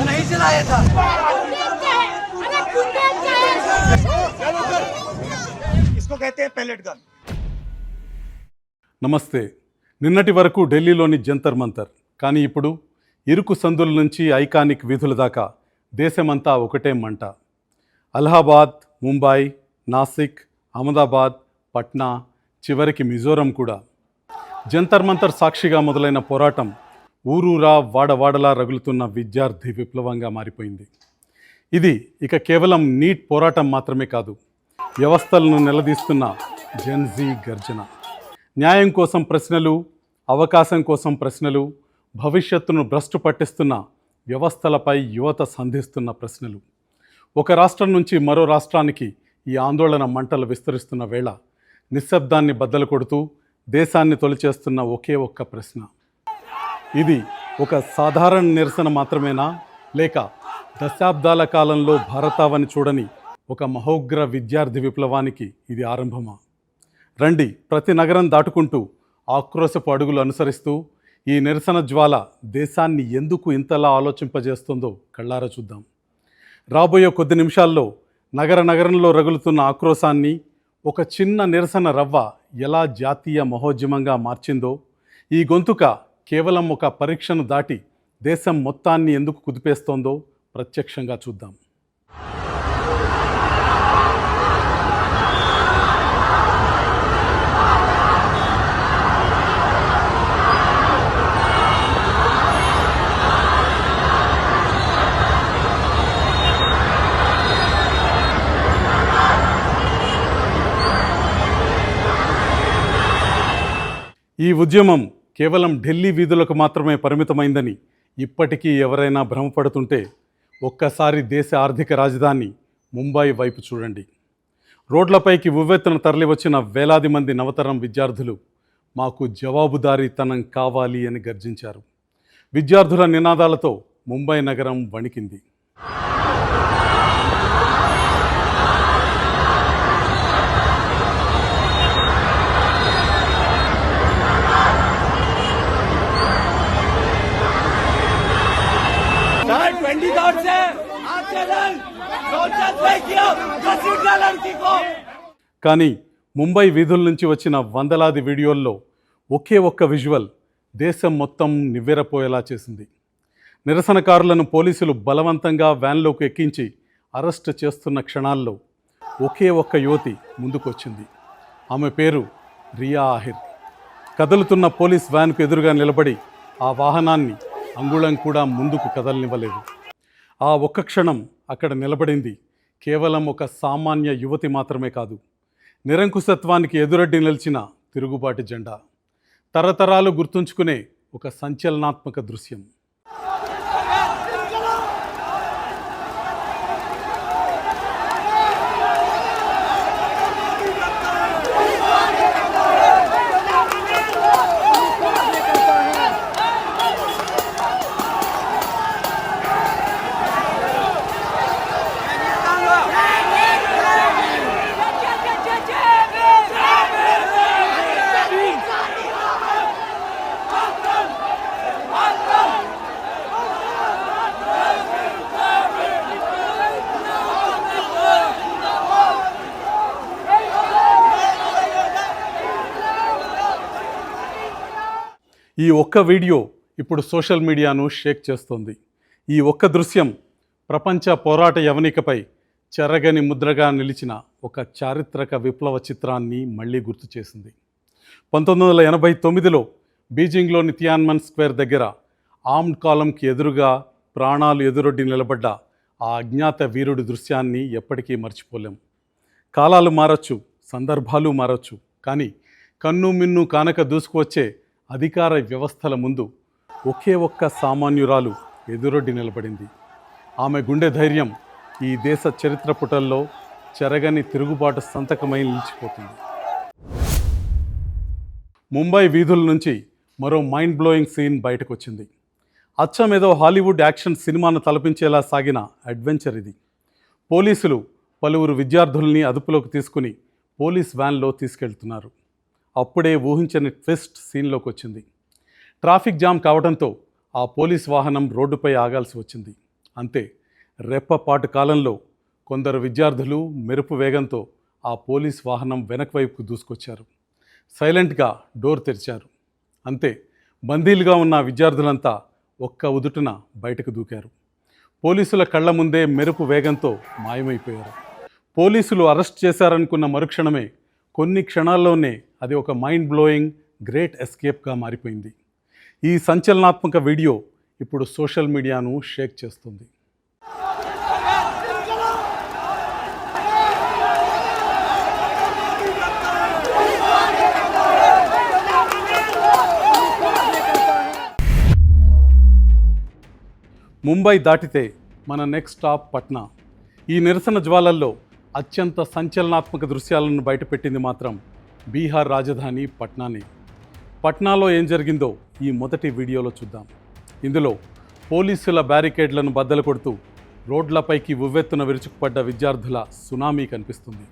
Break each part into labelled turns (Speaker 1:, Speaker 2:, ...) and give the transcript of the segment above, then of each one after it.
Speaker 1: नहीं चलाया था। इसको कहते हैं पैलेट गन।
Speaker 2: నమస్తే. నిన్నటి వరకు ఢిల్లీలోని జంతర్ మంతర్, కానీ ఇప్పుడు ఇరుకు సందుల నుంచి ఐకానిక్ వీధుల దాకా దేశమంతా ఒకటే మంట. అలహాబాద్, ముంబై, నాసిక్, అహ్మదాబాద్, పట్నా, చివరికి మిజోరం కూడా. జంతర్ మంతర్ సాక్షిగా మొదలైన పోరాటం ఊరూరా వాడవాడలా రగులుతున్న విద్యార్థి విప్లవంగా మారిపోయింది. ఇది ఇక కేవలం నీట్ పోరాటం మాత్రమే కాదు, వ్యవస్థలను నిలదీస్తున్న జెన్జీ గర్జన. న్యాయం కోసం ప్రశ్నలు, అవకాశం కోసం ప్రశ్నలు, భవిష్యత్తును భ్రష్టు పట్టిస్తున్న వ్యవస్థలపై యువత సంధిస్తున్న ప్రశ్నలు. ఒక రాష్ట్రం నుంచి మరో రాష్ట్రానికి ఈ ఆందోళన మంటలు విస్తరిస్తున్న వేళ నిశ్శబ్దాన్ని బద్దలు కొడుతూ దేశాన్ని తొలిచేస్తున్న ఒకే ఒక్క ప్రశ్న: ఇది ఒక సాధారణ నిరసన మాత్రమేనా, లేక దశాబ్దాల కాలంలో భారతావని చూడని ఒక మహోగ్ర విద్యార్థి విప్లవానికి ఇది ఆరంభమా? రండి, ప్రతి నగరం దాటుకుంటూ ఆక్రోశపు అడుగులు అనుసరిస్తూ ఈ నిరసన జ్వాల దేశాన్ని ఎందుకు ఇంతలా ఆలోచింపజేస్తుందో కళ్ళారా చూద్దాం. రాబోయే కొద్ది నిమిషాల్లో నగరంలో రగులుతున్న ఆక్రోశాన్ని ఒక చిన్న నిరసన రవ్వ ఎలా జాతీయ మహోద్యమంగా మార్చిందో, ఈ గొంతుక కేవలం ఒక పరీక్షను దాటి దేశం మొత్తాన్ని ఎందుకు కుదిపేస్తోందో ప్రత్యక్షంగా చూద్దాం. ఈ ఉద్యమం కేవలం ఢిల్లీ వీధులకు మాత్రమే పరిమితమైందని ఇప్పటికీ ఎవరైనా భ్రమపడుతుంటే ఒక్కసారి దేశ ఆర్థిక రాజధాని ముంబై వైపు చూడండి. రోడ్లపైకి ఉవ్వెత్తున తరలివచ్చిన వేలాది మంది నవతరం విద్యార్థులు మాకు జవాబుదారీతనం కావాలి అని గర్జించారు. విద్యార్థుల నినాదాలతో ముంబై నగరం వణికింది. కానీ ముంబై వీధుల నుంచి వచ్చిన వందలాది వీడియోల్లో ఒకే ఒక్క విజువల్ దేశం మొత్తం నివ్వెరపోయేలా చేసింది. నిరసనకారులను పోలీసులు బలవంతంగా వ్యాన్లోకి ఎక్కించి అరెస్ట్ చేస్తున్న క్షణాల్లో ఒకే ఒక్క యువతి ముందుకొచ్చింది. ఆమె పేరు రియా ఆహిర్. కదులుతున్న పోలీస్ వ్యాన్కు ఎదురుగా నిలబడి ఆ వాహనాన్ని అంగుళం కూడా ముందుకు కదలనివ్వలేదు. ఆ ఒక్క క్షణం అక్కడ నిలబడింది కేవలం ఒక సామాన్య యువతి మాత్రమే కాదు, నిరంకుశత్వానికి ఎదురడ్డి నిలిచిన తిరుగుబాటు జెండా. తరతరాలు గుర్తుంచుకునే ఒక సంచలనాత్మక దృశ్యం. ఈ ఒక్క వీడియో ఇప్పుడు సోషల్ మీడియాను షేక్ చేస్తోంది. ఈ ఒక్క దృశ్యం ప్రపంచ పోరాట యవనికపై చెరగని ముద్రగా నిలిచిన ఒక చారిత్రక విప్లవ చిత్రాన్ని మళ్ళీ గుర్తు చేసింది. 1989లో బీజింగ్లోని తియాన్మన్ స్క్వేర్ దగ్గర ఆర్మ్డ్ కాలంకి ఎదురుగా ప్రాణాలు ఎదురొడ్డి నిలబడ్డ ఆ అజ్ఞాత వీరుడి దృశ్యాన్ని ఎప్పటికీ మర్చిపోలేం. కాలాలు మారచ్చు, సందర్భాలు మారచ్చు, కానీ కన్ను మిన్ను కానక దూసుకువచ్చే అధికార వ్యవస్థల ముందు ఒకే ఒక్క సామాన్యురాలు ఎదురొడ్డి నిలబడింది. ఆమె గుండె ధైర్యం ఈ దేశ చరిత్ర పుటల్లో చెరగని తిరుగుబాటు సంతకమై నిలిచిపోతుంది. ముంబై వీధుల నుంచి మరో మైండ్ బ్లోయింగ్ సీన్ బయటకు వచ్చింది. అచ్చం ఏదో హాలీవుడ్ యాక్షన్ సినిమాను తలపించేలా సాగిన అడ్వెంచర్ ఇది. పోలీసులు పలువురు విద్యార్థుల్ని అదుపులోకి తీసుకుని పోలీస్ వ్యాన్లో తీసుకెళ్తున్నారు. అప్పుడే ఊహించని ట్విస్ట్ సీన్లోకి వచ్చింది. ట్రాఫిక్ జామ్ కావడంతో ఆ పోలీస్ వాహనం రోడ్డుపై ఆగాల్సి వచ్చింది. అంతే, రెప్పపాటు కాలంలో కొందరు విద్యార్థులు మెరుపు వేగంతో ఆ పోలీస్ వాహనం వెనక వైపుకు దూసుకొచ్చారు. సైలెంట్గా డోర్ తెరిచారు. అంతే, బందీలుగా ఉన్న విద్యార్థులంతా ఒక్క ఉదుటున బయటకు దూకారు. పోలీసుల కళ్ళ ముందే మెరుపు వేగంతో మాయమైపోయారు. పోలీసులు అరెస్ట్ చేశారనుకున్న మరుక్షణమే కొన్ని క్షణాల్లోనే అది ఒక మైండ్ బ్లోయింగ్ గ్రేట్ ఎస్కేప్గా మారిపోయింది. ఈ సంచలనాత్మక వీడియో ఇప్పుడు సోషల్ మీడియాను షేక్ చేస్తుంది. ముంబై దాటితే మన నెక్స్ట్ స్టాప్ పట్నా. ఈ నిరసన జ్వాలల్లో అత్యంత సంచలనాత్మక దృశ్యాలను బయటపెట్టింది మాత్రం బీహార్ రాజధాని పట్నానే. పట్నాలో ఏం జరిగిందో ఈ మొదటి వీడియోలో చూద్దాం. ఇందులో పోలీసుల బ్యారికేడ్లను బద్దలు కొడుతూ రోడ్లపైకి ఉవ్వెత్తున విరుచుకుపడ్డ విద్యార్థుల సునామీ కనిపిస్తుంది.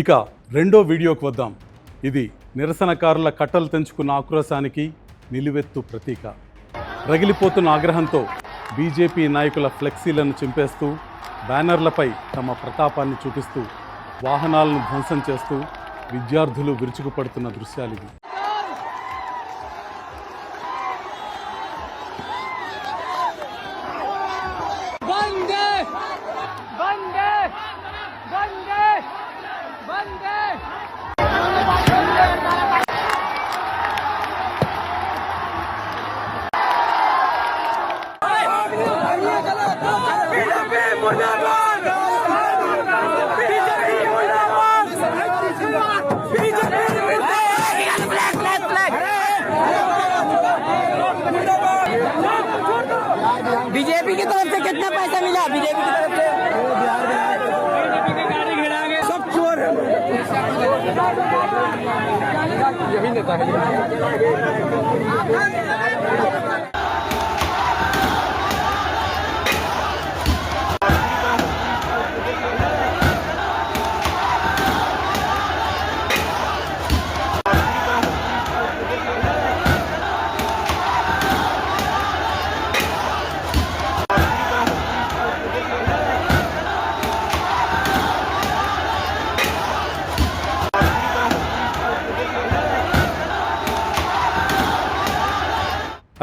Speaker 2: ఇక రెండో వీడియోకి వద్దాం. ఇది నిరసనకారుల కట్టలు తెంచుకున్న ఆక్రోశానికి నిలువెత్తు ప్రతీక. రగిలిపోతున్న ఆగ్రహంతో బీజేపీ నాయకుల ఫ్లెక్సీలను చింపేస్తూ, బ్యానర్లపై తమ ప్రతాపాన్ని చూపిస్తూ, వాహనాలను ధ్వంసం చేస్తూ విద్యార్థులు విరుచుకుపడుతున్న దృశ్యాలివి.
Speaker 3: बीजेपी की तरफ से कितना पैसा मिला? बीजेपी की तरफ से सब चोर है। यही नेता है।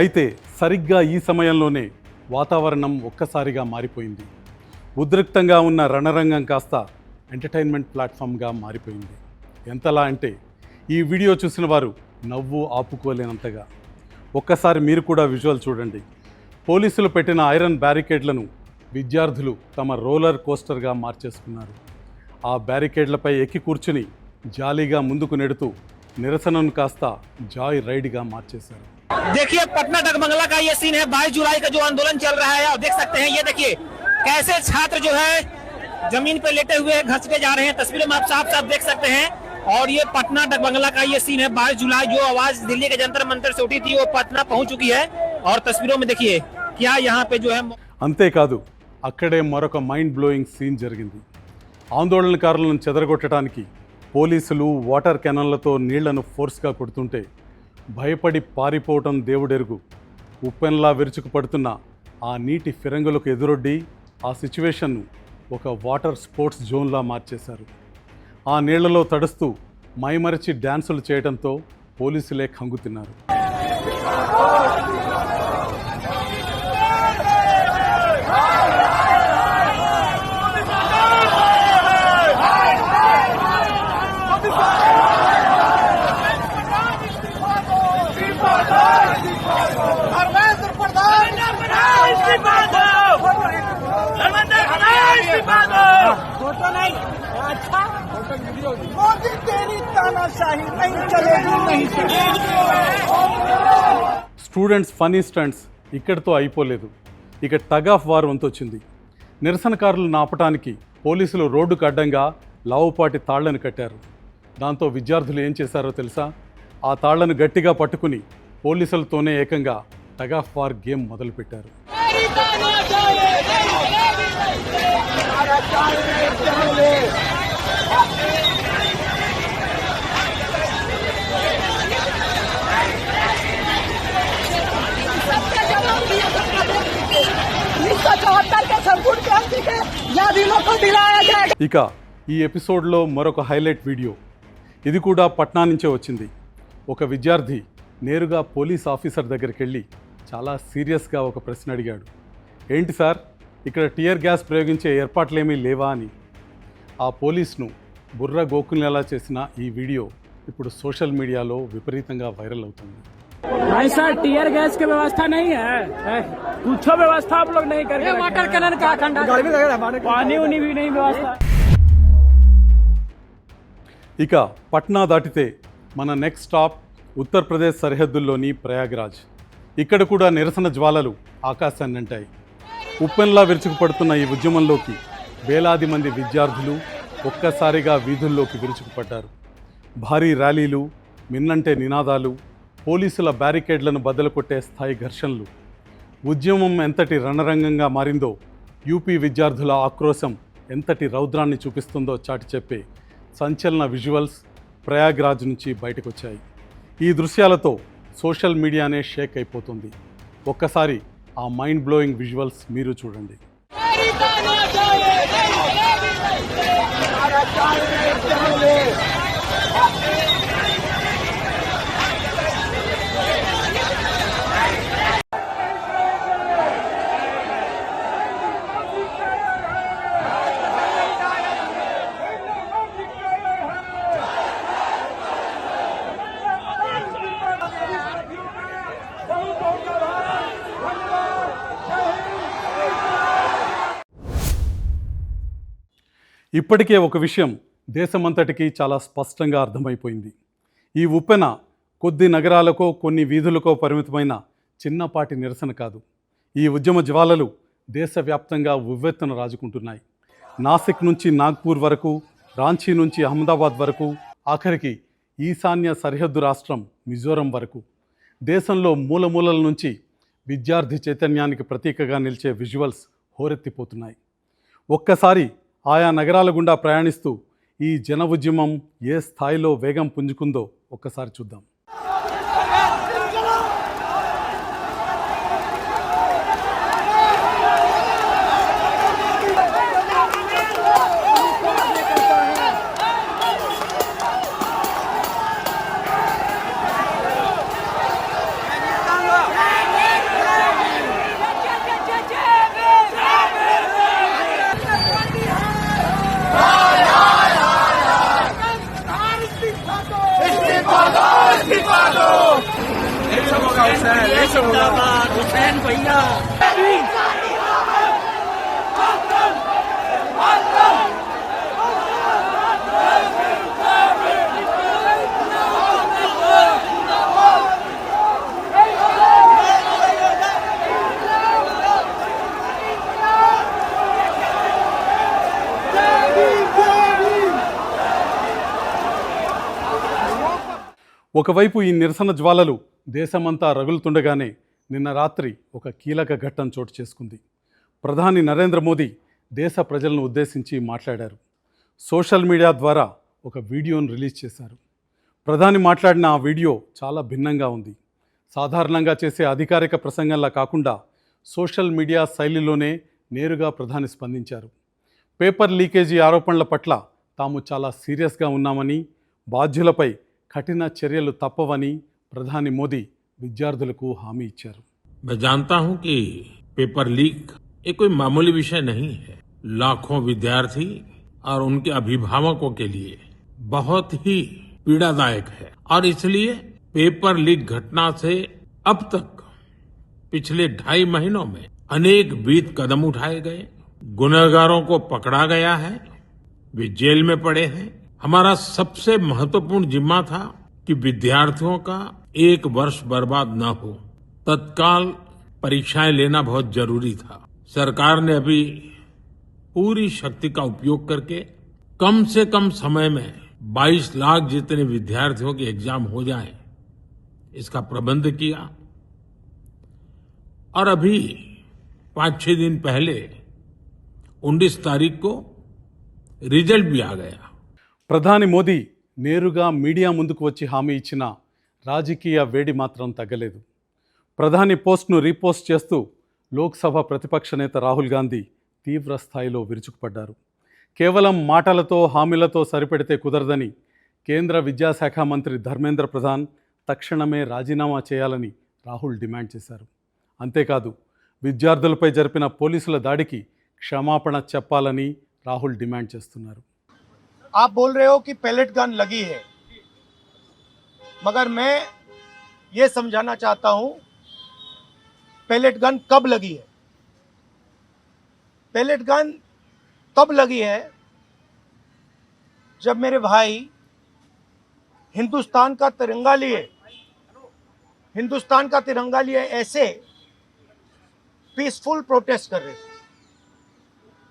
Speaker 2: అయితే సరిగ్గా ఈ సమయంలోనే వాతావరణం ఒక్కసారిగా మారిపోయింది. ఉద్రిక్తంగా ఉన్న రణరంగం కాస్త ఎంటర్టైన్మెంట్ ప్లాట్ఫామ్గా మారిపోయింది. ఎంతలా అంటే ఈ వీడియో చూసిన వారు నవ్వు ఆపుకోలేనంతగా. ఒక్కసారి మీరు కూడా విజువల్ చూడండి. పోలీసులు పెట్టిన ఐరన్ బ్యారికేడ్లను విద్యార్థులు తమ రోలర్ కోస్టర్గా మార్చేసుకున్నారు. ఆ బ్యారికేడ్లపై ఎక్కి కూర్చుని జాలీగా ముందుకు నెడుతూ నిరసనను కాస్త జాయ్ రైడ్గా మార్చేశారు.
Speaker 3: देखिए पटना डगमंगला का ये सीन है। 22 जुलाई का जो आंदोलन चल रहा है, आप देख सकते हैं। ये देखिए कैसे छात्र जो है जमीन पे लेटे हुए घसके जा रहे हैं। तस्वीरों में आप साफ साफ देख सकते हैं। और ये पटना डगमंगला का ये सीन है। 22 जुलाई जो आवाज दिल्ली के जंतर मंतर से उठी थी वो पटना पहुंच चुकी है। और तस्वीरों में देखिए क्या यहाँ पे जो है।
Speaker 2: అంతేకాదు, అక్కడే మరొక మైండ్ బ్లోయింగ్ సీన్ జరిగింది. ఆందోళనకారులను చెదరగొట్టడానికి పోలీసులు వాటర్ క్యానన్లతో నీళ్లను ఫోర్స్గా కొడుతుంటే భయపడి పారిపోవటం దేవుడెరుగు. ఉప్పెన్లా విరుచుకుపడుతున్న ఆ నీటి ఫిరంగులకు ఎదురొడ్డి ఆ సిచ్యువేషన్ను ఒక వాటర్ స్పోర్ట్స్ జోన్లా మార్చేశారు. ఆ నీళ్లలో తడుస్తూ మైమరిచి డ్యాన్సులు చేయడంతో పోలీసులే కంగుతిన్నారు.
Speaker 1: मोदी तेरी तानाशाही नहीं चलेगी, नहीं चलेगी।
Speaker 2: స్టూడెంట్స్ ఫనీ స్టంట్స్ ఇక్కడితో అయిపోలేదు. ఇక టగ్ ఆఫ్ వార్ వంతొచ్చింది. నిరసనకారులను ఆపటానికి పోలీసులు రోడ్డుకు అడ్డంగా లావుపాటి తాళ్లను కట్టారు. దాంతో విద్యార్థులు ఏం చేశారో తెలుసా? ఆ తాళ్లను గట్టిగా పట్టుకుని పోలీసులతోనే ఏకంగా టగ్ ఆఫ్ వార్ గేమ్ మొదలుపెట్టారు. ఇక ఈ ఎపిసోడ్లో మరొక హైలైట్ వీడియో. ఇది కూడా పట్నా నుంచే వచ్చింది. ఒక విద్యార్థి నేరుగా పోలీస్ ఆఫీసర్ దగ్గరికి వెళ్ళి చాలా సీరియస్గా ఒక ప్రశ్న అడిగాడు. ఏంటి సార్, ఇక్కడ టియర్ గ్యాస్ ప్రయోగించే ఏర్పాట్లేమీ లేవా అని. ఆ పోలీస్ను బుర్ర గోకునేలా చేసిన ఈ వీడియో ఇప్పుడు సోషల్ మీడియాలో విపరీతంగా వైరల్ అవుతుంది.
Speaker 4: ऐसा टीयर गैस की व्यवस्था नहीं है, कुछ व्यवस्था आप लोग नहीं करके वाटर कैनन का पानी उनी भी नहीं व्यवस्था.
Speaker 2: ఇక పట్నా దాటితే మన నెక్స్ట్ స్టాప్ ఉత్తరప్రదేశ్ సరిహద్దుల్లోని ప్రయాగ్రాజ్. ఇక్కడ కూడా నిరసన జ్వాలలు ఆకాశాన్ని అంటాయి. ఉప్పెన్లా విరుచుకుపడుతున్న ఈ ఉద్యమంలోకి వేలాది మంది విద్యార్థులు ఒక్కసారిగా వీధుల్లోకి విరుచుకుపడ్డారు. భారీ ర్యాలీలు, మిన్నంటే నినాదాలు, పోలీసుల బ్యారికేడ్లను బద్దలు కొట్టే స్థాయి ఘర్షణలు. ఉద్యమం ఎంతటి రణరంగంగా మారిందో, యూపీ విద్యార్థుల ఆక్రోశం ఎంతటి రౌద్రాన్ని చూపిస్తుందో చాటి చెప్పే సంచలన విజువల్స్ ప్రయాగ్రాజ్ నుంచి బయటకొచ్చాయి. ఈ దృశ్యాలతో సోషల్ మీడియానే షేక్ అయిపోతుంది. ఒక్కసారి ఆ మైండ్ బ్లోయింగ్ విజువల్స్ మీరు చూడండి. ఇప్పటికే ఒక విషయం దేశమంతటికీ చాలా స్పష్టంగా అర్థమైపోయింది. ఈ ఉప్పెన కొద్ది నగరాలకో కొన్ని వీధులకో పరిమితమైన చిన్నపాటి నిరసన కాదు. ఈ ఉద్యమ జ్వాలలు దేశవ్యాప్తంగా ఉవ్వెత్తున రాజుకుంటున్నాయి. నాసిక్ నుంచి నాగ్పూర్ వరకు, రాంచీ నుంచి అహ్మదాబాద్ వరకు, ఆఖరికి ఈశాన్య సరిహద్దు రాష్ట్రం మిజోరం వరకు దేశంలో మూలమూలల నుంచి విద్యార్థి చైతన్యానికి ప్రతీకగా నిలిచే విజువల్స్ హోరెత్తిపోతున్నాయి. ఒక్కసారి ఆయా నగరాల గుండా ప్రయాణిస్తూ ఈ జన ఉద్యమం ఏ స్థాయిలో వేగం పుంజుకుందో ఒక్కసారి చూద్దాం.
Speaker 1: हुसैन भैया
Speaker 2: ఒకవైపు ఈ నిరసన జ్వాలలు దేశమంతా రగులుతుండగానే నిన్న రాత్రి ఒక కీలక ఘట్టం చోటు చేసుకుంది. ప్రధాని నరేంద్ర మోదీ దేశ ప్రజలను ఉద్దేశించి మాట్లాడారు. సోషల్ మీడియా ద్వారా ఒక వీడియోను రిలీజ్ చేశారు. ప్రధాని మాట్లాడిన ఆ వీడియో చాలా భిన్నంగా ఉంది. సాధారణంగా చేసే అధికారిక ప్రసంగంలా కాకుండా సోషల్ మీడియా శైలిలోనే నేరుగా ప్రధాని స్పందించారు. పేపర్ లీకేజీ ఆరోపణల పట్ల తాము చాలా సీరియస్గా ఉన్నామని, బాధ్యులపై కఠిన చర్యలు తప్పవని ప్రధాని మోదీ విద్యార్థులకు హామీ ఇచ్చారు.
Speaker 5: मैं जानता हूं कि पेपर लीक ये कोई मामूली विषय नहीं है. लाखों विद्यार्थी और उनके अभिभावकों के लिए बहुत ही पीड़ादायक है और इसलिए पेपर लीक घटना से अब तक पिछले 2.5 महीनों में अनेक विध कदम उठाए गए. गुनहगारों को पकड़ा गया है, वे जेल में पड़े हैं. हमारा सबसे महत्वपूर्ण जिम्मा था कि विद्यार्थियों का एक वर्ष बर्बाद न हो. तत्काल परीक्षाएं लेना बहुत जरूरी था. सरकार ने अभी पूरी शक्ति का उपयोग करके कम से कम समय में 22 लाख जितने विद्यार्थियों के एग्जाम हो जाएं, इसका प्रबंध किया. और अभी 5-6 दिन पहले 19 तारीख को रिजल्ट भी आ गया.
Speaker 2: ప్రధాని మోదీ నేరుగా మీడియా ముందుకు వచ్చి హామీ ఇచ్చిన రాజకీయ వేడి మాత్రం తగ్గలేదు. ప్రధాని పోస్ట్ను రీపోస్ట్ చేస్తూ లోక్సభ ప్రతిపక్ష నేత రాహుల్ గాంధీ తీవ్ర స్థాయిలో విరుచుకుపడ్డారు. కేవలం మాటలతో హామీలతో సరిపెడితే కుదరదని కేంద్ర విద్యాశాఖ మంత్రి ధర్మేంద్ర ప్రధాన్ తక్షణమే రాజీనామా చేయాలని రాహుల్ డిమాండ్ చేశారు. అంతేకాదు విద్యార్థులపై జరిపిన పోలీసుల దాడికి క్షమాపణ చెప్పాలని రాహుల్ డిమాండ్ చేస్తున్నారు.
Speaker 1: आप बोल रहे हो कि पैलेट गन लगी है, मगर मैं ये समझाना चाहता हूं पैलेट गन कब लगी है. पैलेट गन तब लगी है जब मेरे भाई हिंदुस्तान का तिरंगा लिए ऐसे पीसफुल प्रोटेस्ट कर रहे थे.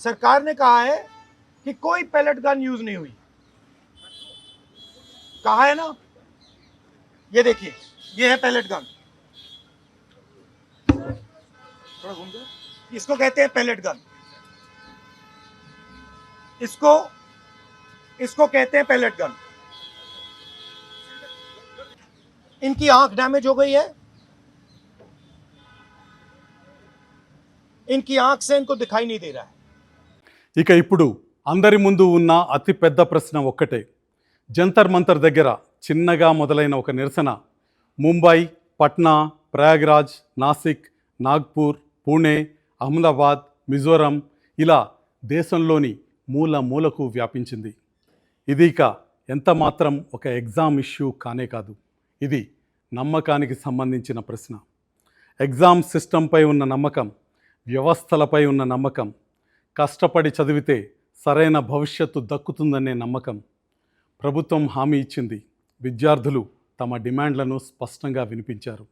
Speaker 1: सरकार ने कहा है कि कोई पैलेट गन यूज नहीं हुई. कहा है ना, ये देखिए, ये है पैलेट गन. थोड़ा घूम जाओ. इसको कहते हैं पैलेट गन. इसको कहते हैं पैलेट गन. इनकी आंख डैमेज हो गई है. इनकी आंख से इनको दिखाई नहीं दे रहा है.
Speaker 2: ఇక ఇప్పుడు అందరి ముందు ఉన్న అతి పెద్ద ప్రశ్న ఒక్కటే. జంతర్ మంతర్ దగ్గర చిన్నగా మొదలైన ఒక నిరసన ముంబై, పట్నా, ప్రయాగ్రాజ్, నాసిక్, నాగ్పూర్, పూణే, అహ్మదాబాద్, మిజోరం ఇలా దేశంలోని మూల మూలకు వ్యాపించింది. ఇది ఇక ఎంత మాత్రం ఒక ఎగ్జామ్ ఇష్యూ కానే కాదు. ఇది నమ్మకానికి సంబంధించిన ప్రశ్న. ఎగ్జామ్ సిస్టంపై ఉన్న నమ్మకం, వ్యవస్థలపై ఉన్న నమ్మకం, కష్టపడి చదివితే సరైన భవిష్యత్తు దక్కుతుందనే నమ్మకం. ప్రభుత్వం హామీ ఇచ్చింది. విద్యార్థులు తమ డిమాండ్లను స్పష్టంగా వినిపించారు.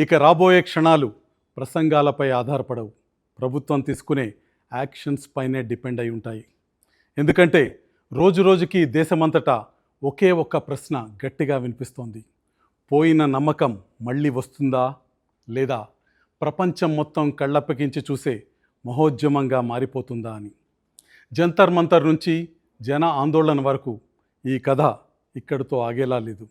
Speaker 2: ఇక రాబోయే క్షణాలు ప్రసంగాలపై ఆధారపడవు, ప్రభుత్వం తీసుకునే యాక్షన్స్ పైనే డిపెండ్ అయి ఉంటాయి. ఎందుకంటే రోజురోజుకి దేశమంతటా ఒకే ఒక్క ప్రశ్న గట్టిగా వినిపిస్తోంది. పోయిన నమ్మకం మళ్ళీ వస్తుందా, లేదా ప్రపంచం మొత్తం కళ్ళప్పగించి చూసే మహోద్యమంగా మారిపోతుందా అని. జంతర్ మంతర్ నుంచి జన ఆందోళన వరకు ఈ కథ ఇక్కడితో ఆగేలా లేదు.